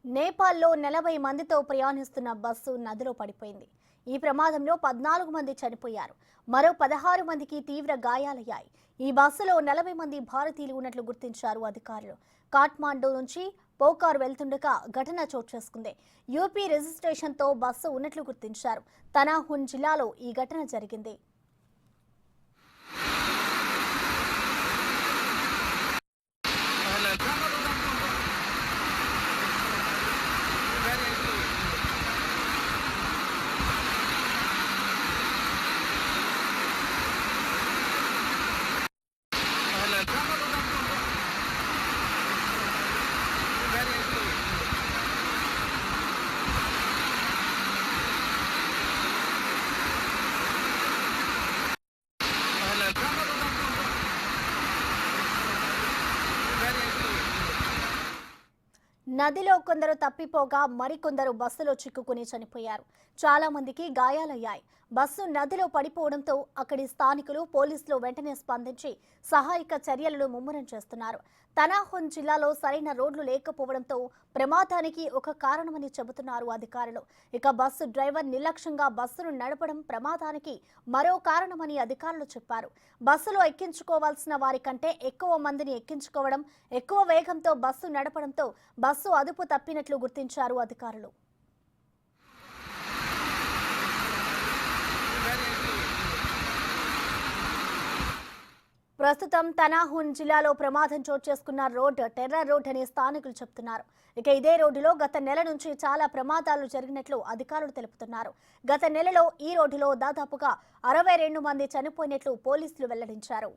నేపాల్లో 40 మందితో ప్రయాణిస్తున్న బస్సు నదిలో పడిపోయింది. ఈ ప్రమాదంలో 14 మంది చనిపోయారు. మరో 16 మందికి తీవ్ర గాయాలయ్యాయి. ఈ బస్సులో 40 మంది భారతీయులు ఉన్నట్లు గుర్తించారు అధికారులు. కాఠ్మాండు నుంచి పోకార్ వెళ్తుండగా ఘటన చోటు చేసుకుంది. యూపీ రిజిస్ట్రేషన్తో బస్సు ఉన్నట్లు గుర్తించారు. తనాహున్ జిల్లాలో ఈ ఘటన జరిగింది. నదిలో కొందరు తప్పిపోగా మరికొందరు బస్సులో చిక్కుకుని చనిపోయారు. చాలా మందికి గాయాలయ్యాయి. బస్సు నదిలో పడిపోవడంతో అక్కడి స్థానికులు, పోలీసులు వెంటనే స్పందించి సహాయక చర్యలను ముమ్మరం చేస్తున్నారు. తనాహున్ జిల్లాలో సరైన రోడ్లు లేకపోవడంతో ప్రమాదానికి ఒక కారణమని చెబుతున్నారు అధికారులు. ఇక బస్సు డ్రైవర్ నిర్లక్ష్యంగా బస్సును నడపడం ప్రమాదానికి మరో కారణమని అధికారులు చెప్పారు. బస్సులో ఎక్కించుకోవాల్సిన వారి కంటే ఎక్కువ మందిని ఎక్కించుకోవడం, ఎక్కువ వేగంతో బస్సు నడపడంతో బస్సు అదుపు తప్పినట్లు గుర్తించారు అధికారులు. ప్రస్తుతం తనాహున్ జిల్లాలో ప్రమాదం చోటు చేసుకున్న రోడ్ టెర్రర్ రోడ్ అని స్థానికులు చెబుతున్నారు. ఇక ఇదే రోడ్డులో గత నెల నుంచి చాలా ప్రమాదాలు జరిగినట్లు అధికారులు తెలుపుతున్నారు. గత నెలలో ఈ రోడ్డులో దాదాపుగా 62 మంది చనిపోయినట్లు పోలీసులు వెల్లడించారు.